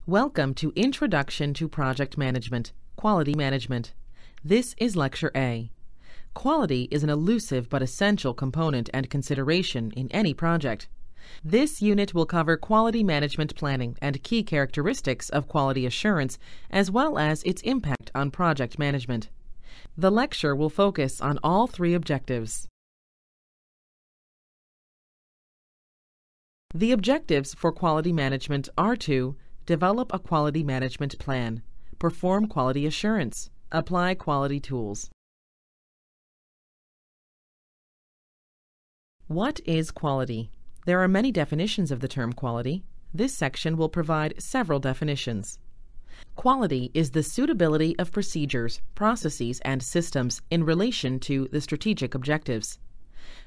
Welcome to Introduction to Project Management, Quality Management. This is Lecture A. Quality is an elusive but essential component and consideration in any project. This unit will cover quality management planning and key characteristics of quality assurance, as well as its impact on project management. The lecture will focus on all three objectives. The objectives for quality management are to develop a quality management plan, perform quality assurance, apply quality tools. What is quality? There are many definitions of the term quality. This section will provide several definitions. Quality is the suitability of procedures, processes, and systems in relation to the strategic objectives.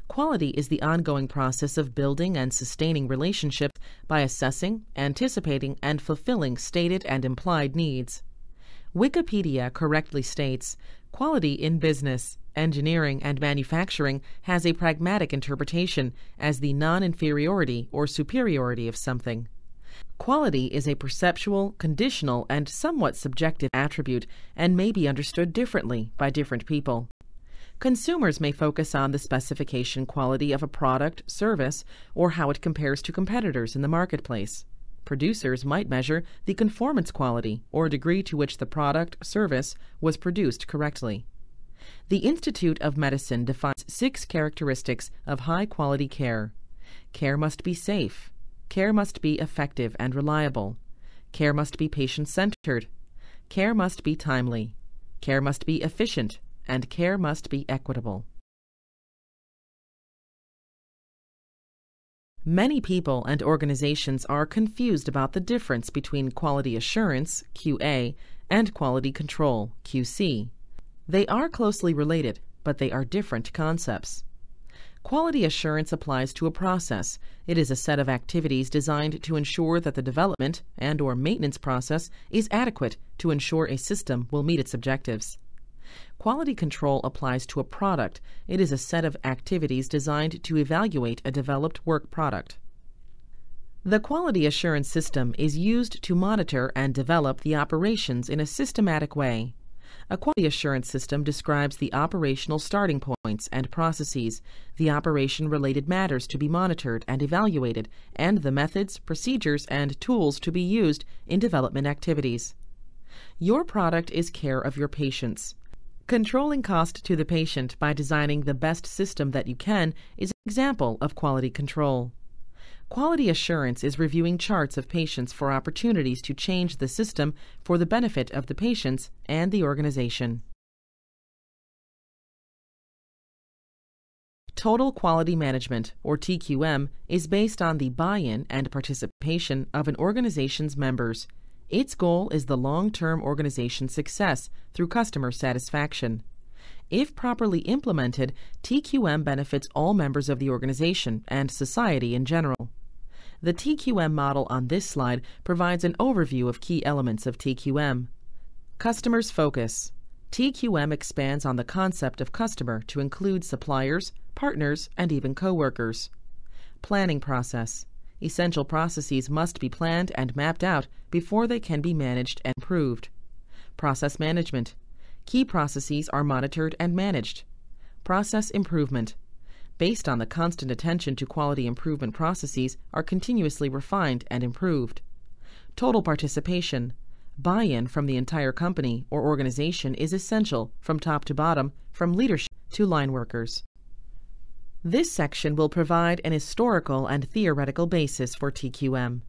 Quality is the ongoing process of building and sustaining relationships by assessing, anticipating, and fulfilling stated and implied needs. Wikipedia correctly states, "Quality in business, engineering, and manufacturing has a pragmatic interpretation as the non-inferiority or superiority of something." Quality is a perceptual, conditional, and somewhat subjective attribute and may be understood differently by different people. Consumers may focus on the specification quality of a product, service, or how it compares to competitors in the marketplace. Producers might measure the conformance quality or degree to which the product, service was produced correctly. The Institute of Medicine defines 6 characteristics of high-quality care. Care must be safe. Care must be effective and reliable. Care must be patient-centered. Care must be timely. Care must be efficient. And care must be equitable. Many people and organizations are confused about the difference between quality assurance, QA, and quality control, QC. They are closely related, but they are different concepts. Quality assurance applies to a process. It is a set of activities designed to ensure that the development and/or maintenance process is adequate to ensure a system will meet its objectives. Quality control applies to a product. It is a set of activities designed to evaluate a developed work product. The quality assurance system is used to monitor and develop the operations in a systematic way. A quality assurance system describes the operational starting points and processes, the operation-related matters to be monitored and evaluated, and the methods, procedures, and tools to be used in development activities. Your product is care of your patients. Controlling cost to the patient by designing the best system that you can is an example of quality control. Quality assurance is reviewing charts of patients for opportunities to change the system for the benefit of the patients and the organization. Total quality management, or TQM, is based on the buy-in and participation of an organization's members. Its goal is the long-term organization success through customer satisfaction. If properly implemented, TQM benefits all members of the organization and society in general. The TQM model on this slide provides an overview of key elements of TQM. Customer's focus. TQM expands on the concept of customer to include suppliers, partners, and even coworkers. Planning process. Essential processes must be planned and mapped out before they can be managed and improved. Process management. Key processes are monitored and managed. Process improvement. Based on the constant attention to quality improvement, processes are continuously refined and improved. Total participation. Buy-in from the entire company or organization is essential from top to bottom, from leadership to line workers. This section will provide an historical and theoretical basis for TQM.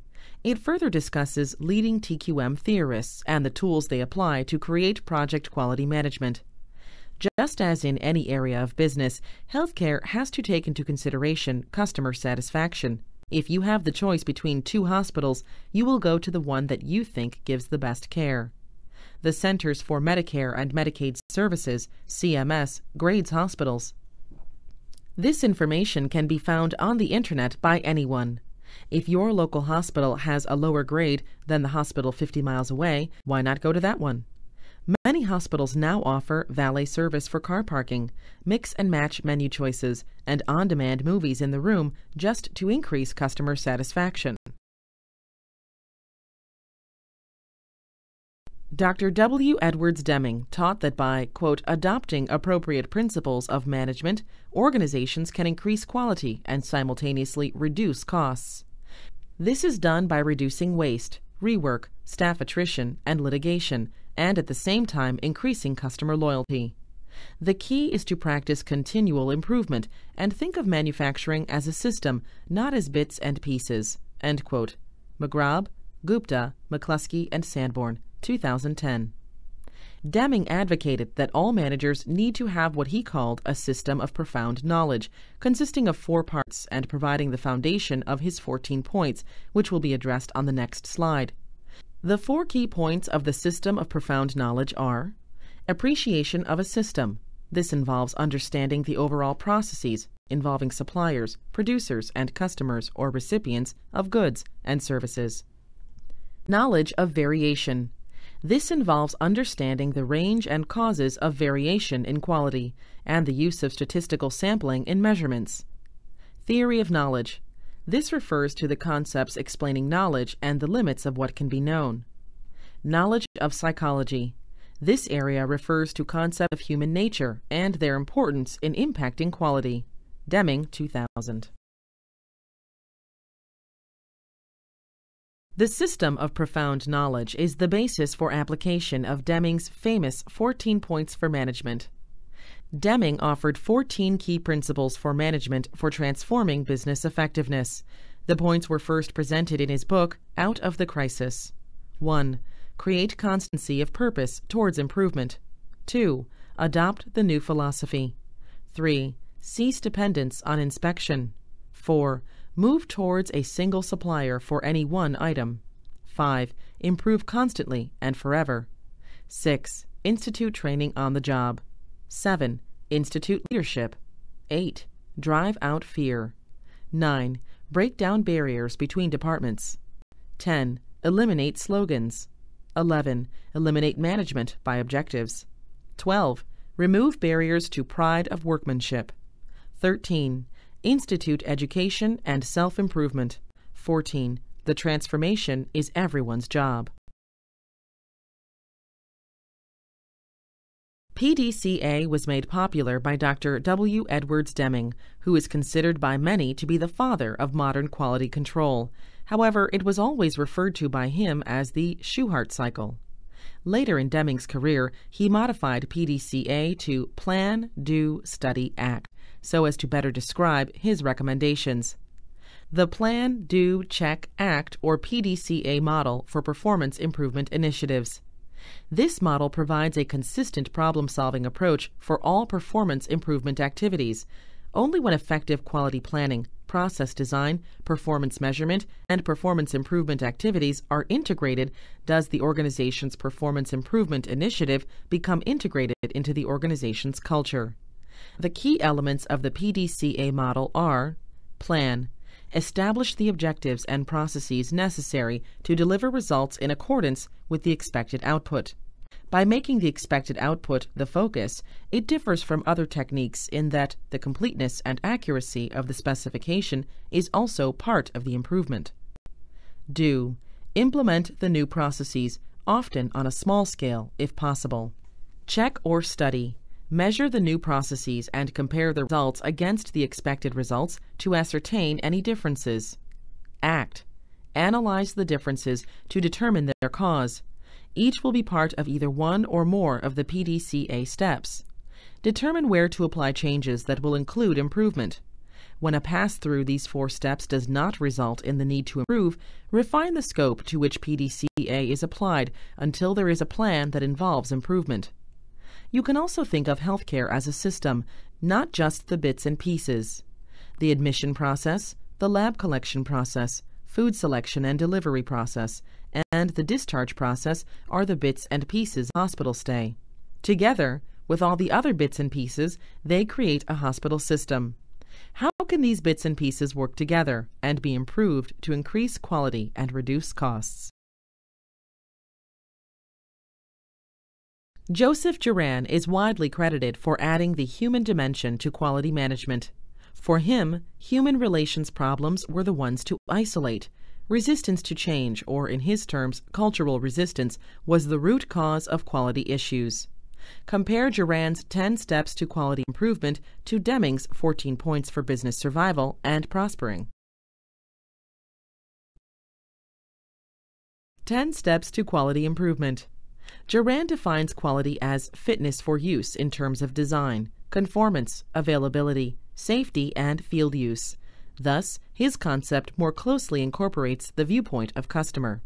It further discusses leading TQM theorists and the tools they apply to create project quality management. Just as in any area of business, healthcare has to take into consideration customer satisfaction. If you have the choice between 2 hospitals, you will go to the one that you think gives the best care. The Centers for Medicare and Medicaid Services, CMS, grades hospitals. This information can be found on the Internet by anyone. If your local hospital has a lower grade than the hospital 50 miles away, why not go to that one? Many hospitals now offer valet service for car parking, mix and match menu choices, and on-demand movies in the room just to increase customer satisfaction. Dr. W. Edwards Deming taught that by, quote, adopting appropriate principles of management, organizations can increase quality and simultaneously reduce costs. This is done by reducing waste, rework, staff attrition, and litigation, and at the same time increasing customer loyalty. The key is to practice continual improvement and think of manufacturing as a system, not as bits and pieces. End quote. McGraw, Gupta, McCluskey, and Sanborn, 2010. Deming advocated that all managers need to have what he called a system of profound knowledge, consisting of 4 parts and providing the foundation of his 14 points, which will be addressed on the next slide. The 4 key points of the system of profound knowledge are: appreciation of a system. This involves understanding the overall processes involving suppliers, producers, and customers or recipients of goods and services. Knowledge of variation. This involves understanding the range and causes of variation in quality and the use of statistical sampling in measurements. Theory of knowledge. This refers to the concepts explaining knowledge and the limits of what can be known. Knowledge of psychology. This area refers to concepts of human nature and their importance in impacting quality. Deming, 2000. The system of profound knowledge is the basis for application of Deming's famous 14 points for management. Deming offered 14 key principles for management for transforming business effectiveness. The points were first presented in his book, Out of the Crisis. 1. Create constancy of purpose towards improvement. 2. Adopt the new philosophy. 3. Cease dependence on inspection. 4. Move towards a single supplier for any one item. 5. Improve constantly and forever. 6. Institute training on the job. 7. Institute leadership. 8. Drive out fear. 9. Break down barriers between departments. 10. Eliminate slogans. 11. Eliminate management by objectives. 12. Remove barriers to pride of workmanship. 13. Institute education and self-improvement. 14. The transformation is everyone's job. PDCA was made popular by Dr. W. Edwards Deming, who is considered by many to be the father of modern quality control. However, it was always referred to by him as the Shewhart cycle. Later in Deming's career, he modified PDCA to Plan, Do, Study, Act, so as to better describe his recommendations. The Plan, Do, Check, Act, or PDCA model for performance improvement initiatives. This model provides a consistent problem-solving approach for all performance improvement activities. Only when effective quality planning, process design, performance measurement, and performance improvement activities are integrated does the organization's performance improvement initiative become integrated into the organization's culture. The key elements of the PDCA model are: plan. Establish the objectives and processes necessary to deliver results in accordance with the expected output. By making the expected output the focus, it differs from other techniques in that the completeness and accuracy of the specification is also part of the improvement. Do. Implement the new processes, often on a small scale, if possible. Check or study. Measure the new processes and compare the results against the expected results to ascertain any differences. Act. Analyze the differences to determine their cause. Each will be part of either one or more of the PDCA steps. Determine where to apply changes that will include improvement. When a pass through these 4 steps does not result in the need to improve, refine the scope to which PDCA is applied until there is a plan that involves improvement. You can also think of healthcare as a system, not just the bits and pieces. The admission process, the lab collection process, food selection and delivery process, and the discharge process are the bits and pieces of hospital stay. Together, with all the other bits and pieces, they create a hospital system. How can these bits and pieces work together and be improved to increase quality and reduce costs? Joseph Juran is widely credited for adding the human dimension to quality management. For him, human relations problems were the ones to isolate. Resistance to change, or in his terms, cultural resistance, was the root cause of quality issues. Compare Duran's 10 steps to quality improvement to Deming's 14 points for business survival and prospering. 10 steps to quality improvement. Duran defines quality as fitness for use in terms of design, conformance, availability, safety, and field use. Thus, his concept more closely incorporates the viewpoint of customer.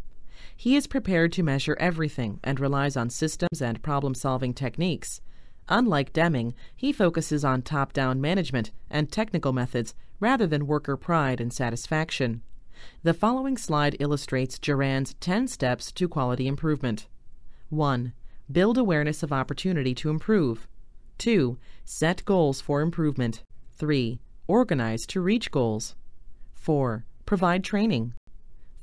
He is prepared to measure everything and relies on systems and problem-solving techniques. Unlike Deming, he focuses on top-down management and technical methods rather than worker pride and satisfaction. The following slide illustrates Duran's 10 steps to quality improvement. 1. Build awareness of opportunity to improve. 2. Set goals for improvement. 3. Organize to reach goals. 4. Provide training.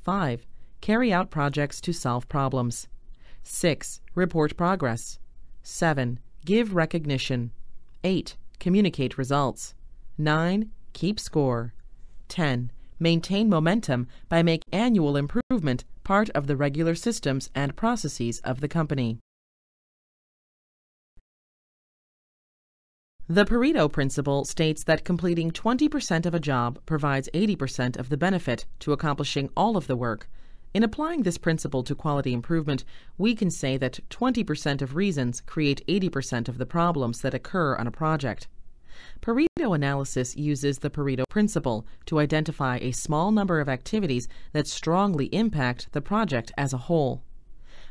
5. Carry out projects to solve problems. 6. Report progress. 7. Give recognition. 8. Communicate results. 9. Keep score. 10. Maintain momentum by making annual improvement part of the regular systems and processes of the company. The Pareto principle states that completing 20% of a job provides 80% of the benefit to accomplishing all of the work. In applying this principle to quality improvement, we can say that 20% of reasons create 80% of the problems that occur on a project. Pareto analysis uses the Pareto principle to identify a small number of activities that strongly impact the project as a whole.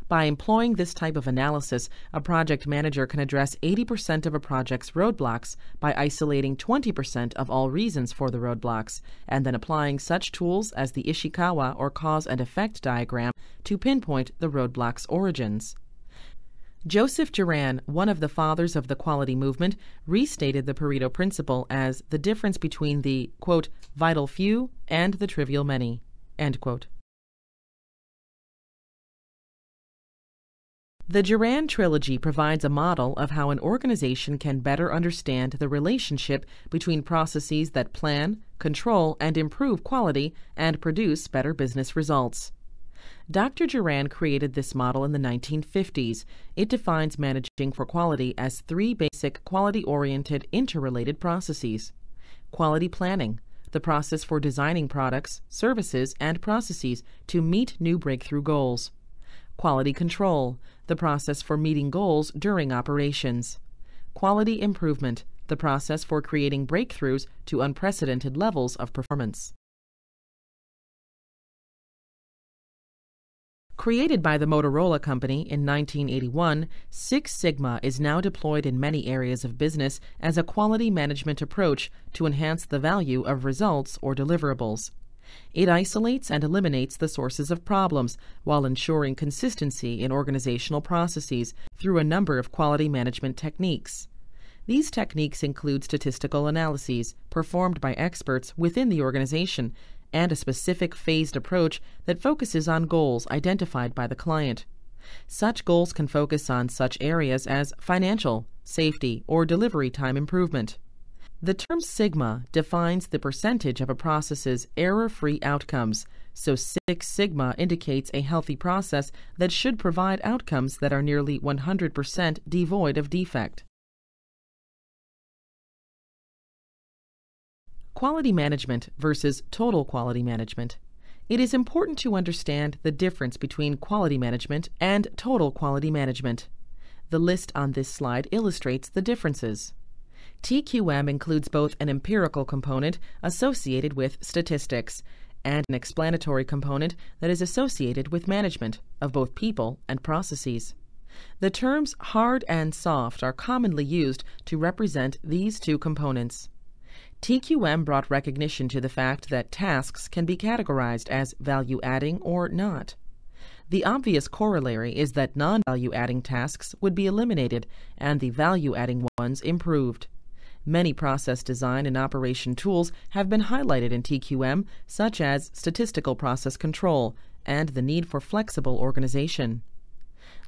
By employing this type of analysis, a project manager can address 80% of a project's roadblocks by isolating 20% of all reasons for the roadblocks, and then applying such tools as the Ishikawa or cause and effect diagram to pinpoint the roadblock's origins. Joseph Duran, one of the fathers of the quality movement, restated the Pareto principle as the difference between the, quote, vital few and the trivial many, end quote. The Duran trilogy provides a model of how an organization can better understand the relationship between processes that plan, control, and improve quality and produce better business results. Dr. Duran created this model in the 1950s. It defines managing for quality as 3 basic quality-oriented interrelated processes. Quality planning, the process for designing products, services, and processes to meet new breakthrough goals. Quality control, the process for meeting goals during operations. Quality improvement, the process for creating breakthroughs to unprecedented levels of performance. Created by the Motorola Company in 1981, Six Sigma is now deployed in many areas of business as a quality management approach to enhance the value of results or deliverables. It isolates and eliminates the sources of problems while ensuring consistency in organizational processes through a number of quality management techniques. These techniques include statistical analyses performed by experts within the organization and a specific phased approach that focuses on goals identified by the client. Such goals can focus on such areas as financial, safety, or delivery time improvement. The term sigma defines the percentage of a process's error-free outcomes, so Six Sigma indicates a healthy process that should provide outcomes that are nearly 100% devoid of defect. Quality management versus total quality management. It is important to understand the difference between quality management and total quality management. The list on this slide illustrates the differences. TQM includes both an empirical component associated with statistics and an explanatory component that is associated with management of both people and processes. The terms hard and soft are commonly used to represent these two components. TQM brought recognition to the fact that tasks can be categorized as value-adding or not. The obvious corollary is that non-value-adding tasks would be eliminated and the value-adding ones improved. Many process design and operation tools have been highlighted in TQM, such as statistical process control and the need for flexible organization.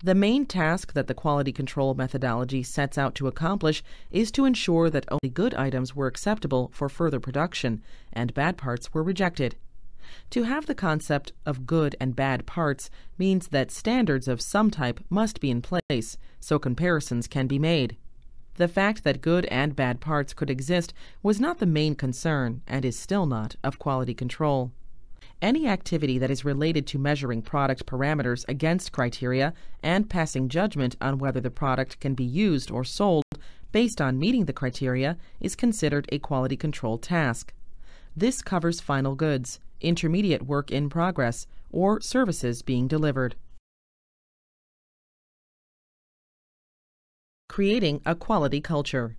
The main task that the quality control methodology sets out to accomplish is to ensure that only good items were acceptable for further production and bad parts were rejected. To have the concept of good and bad parts means that standards of some type must be in place, so comparisons can be made. The fact that good and bad parts could exist was not the main concern, and is still not, of quality control. Any activity that is related to measuring product parameters against criteria and passing judgment on whether the product can be used or sold based on meeting the criteria is considered a quality control task. This covers final goods, intermediate work in progress, or services being delivered. Creating a quality culture.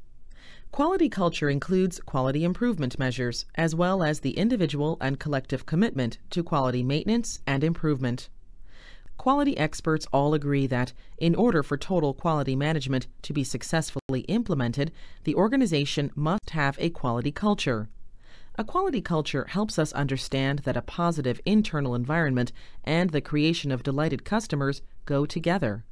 Quality culture includes quality improvement measures, as well as the individual and collective commitment to quality maintenance and improvement. Quality experts all agree that, in order for total quality management to be successfully implemented, the organization must have a quality culture. A quality culture helps us understand that a positive internal environment and the creation of delighted customers go together.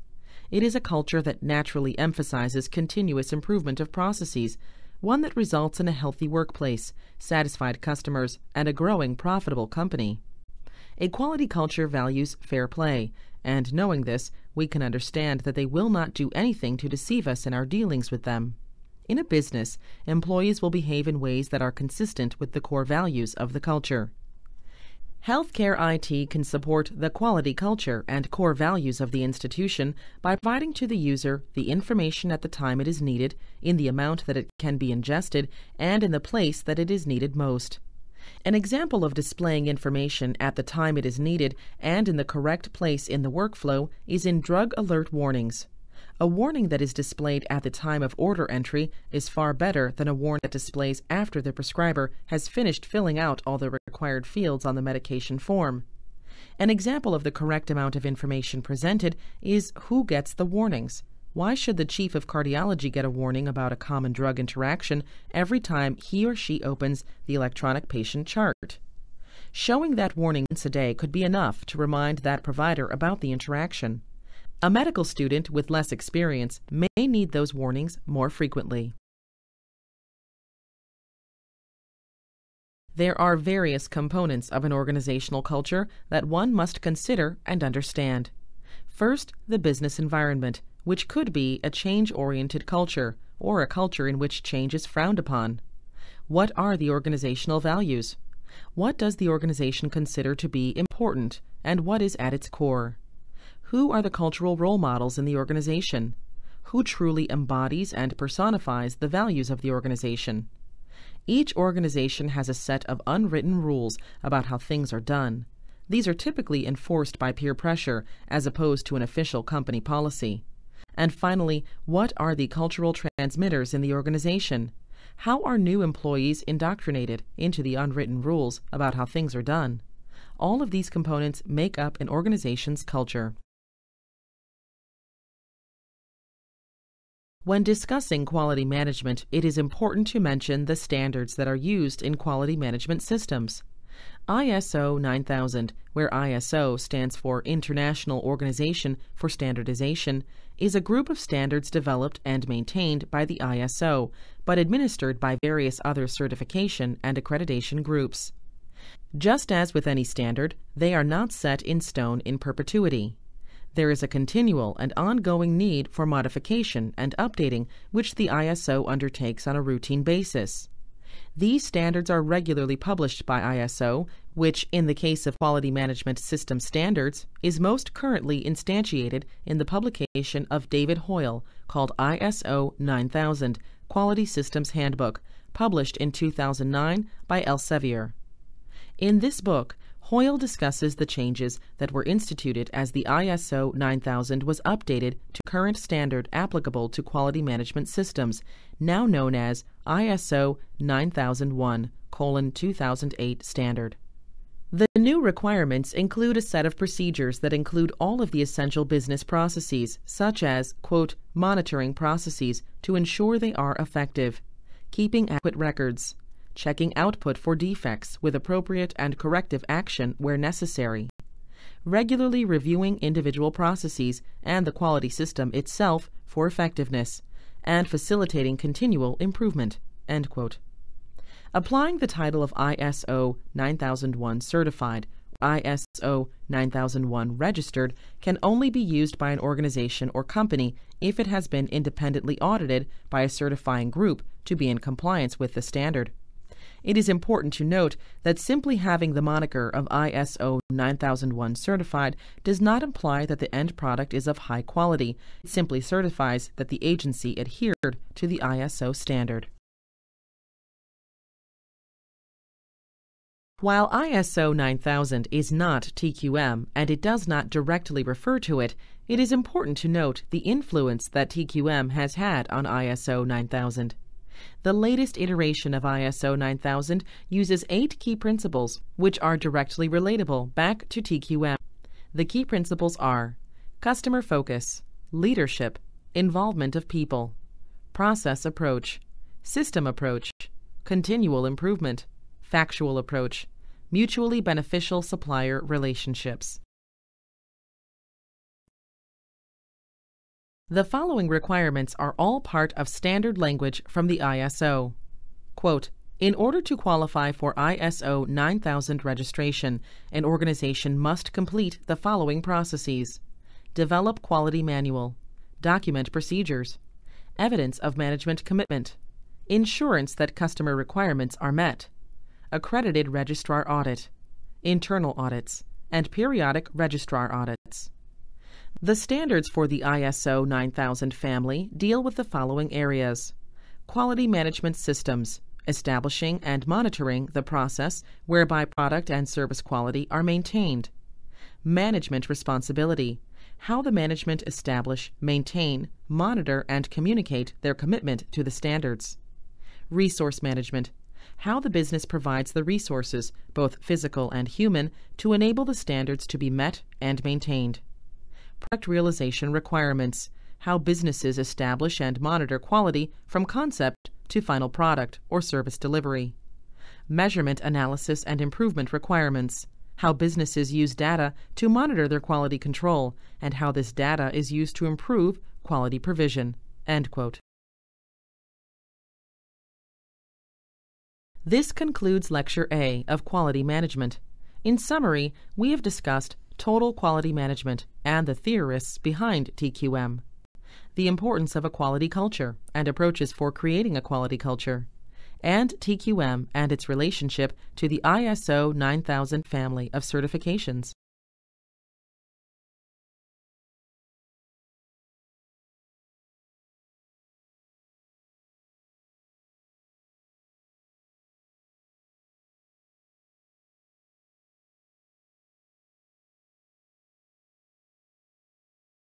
It is a culture that naturally emphasizes continuous improvement of processes, one that results in a healthy workplace, satisfied customers, and a growing profitable company. A quality culture values fair play, and knowing this, we can understand that they will not do anything to deceive us in our dealings with them. In a business, employees will behave in ways that are consistent with the core values of the culture. Healthcare IT can support the quality culture and core values of the institution by providing to the user the information at the time it is needed, in the amount that it can be ingested, and in the place that it is needed most. An example of displaying information at the time it is needed and in the correct place in the workflow is in drug alert warnings. A warning that is displayed at the time of order entry is far better than a warning that displays after the prescriber has finished filling out all the required fields on the medication form. An example of the correct amount of information presented is who gets the warnings. Why should the chief of cardiology get a warning about a common drug interaction every time he or she opens the electronic patient chart? Showing that warning once a day could be enough to remind that provider about the interaction. A medical student with less experience may need those warnings more frequently. There are various components of an organizational culture that one must consider and understand. First, the business environment, which could be a change-oriented culture or a culture in which change is frowned upon. What are the organizational values? What does the organization consider to be important, and what is at its core? Who are the cultural role models in the organization? Who truly embodies and personifies the values of the organization? Each organization has a set of unwritten rules about how things are done. These are typically enforced by peer pressure as opposed to an official company policy. And finally, what are the cultural transmitters in the organization? How are new employees indoctrinated into the unwritten rules about how things are done? All of these components make up an organization's culture. When discussing quality management, it is important to mention the standards that are used in quality management systems. ISO 9000, where ISO stands for International Organization for Standardization, is a group of standards developed and maintained by the ISO, but administered by various other certification and accreditation groups. Just as with any standard, they are not set in stone in perpetuity. There is a continual and ongoing need for modification and updating, which the ISO undertakes on a routine basis. These standards are regularly published by ISO, which, in the case of Quality Management System Standards, is most currently instantiated in the publication of David Hoyle called ISO 9000, Quality Systems Handbook, published in 2009 by Elsevier. In this book, Hoyle discusses the changes that were instituted as the ISO 9000 was updated to current standard applicable to quality management systems, now known as ISO 9001:2008 standard. The new requirements include a set of procedures that include all of the essential business processes, such as, quote, monitoring processes to ensure they are effective, keeping adequate records, checking output for defects with appropriate and corrective action where necessary, regularly reviewing individual processes and the quality system itself for effectiveness, and facilitating continual improvement, end quote. Applying the title of ISO 9001 certified, ISO 9001 registered can only be used by an organization or company if it has been independently audited by a certifying group to be in compliance with the standard. It is important to note that simply having the moniker of ISO 9001 certified does not imply that the end product is of high quality. It simply certifies that the agency adhered to the ISO standard. While ISO 9000 is not TQM and it does not directly refer to it, it is important to note the influence that TQM has had on ISO 9000. The latest iteration of ISO 9000 uses 8 key principles, which are directly relatable back to TQM. The key principles are customer focus, leadership, involvement of people, process approach, system approach, continual improvement, factual approach, mutually beneficial supplier relationships. The following requirements are all part of standard language from the ISO. Quote, in order to qualify for ISO 9000 registration, an organization must complete the following processes: develop quality manual, document procedures, evidence of management commitment, insurance that customer requirements are met, accredited registrar audit, internal audits, and periodic registrar audits. The standards for the ISO 9000 family deal with the following areas: quality management systems, establishing and monitoring the process whereby product and service quality are maintained; management responsibility, how the management establish, maintain, monitor, and communicate their commitment to the standards; resource management, how the business provides the resources, both physical and human, to enable the standards to be met and maintained; product realization requirements, how businesses establish and monitor quality from concept to final product or service delivery; measurement analysis and improvement requirements, how businesses use data to monitor their quality control and how this data is used to improve quality provision." End quote. This concludes Lecture A of Quality Management. In summary, we have discussed total quality management and the theorists behind TQM, the importance of a quality culture and approaches for creating a quality culture, and TQM and its relationship to the ISO 9000 family of certifications.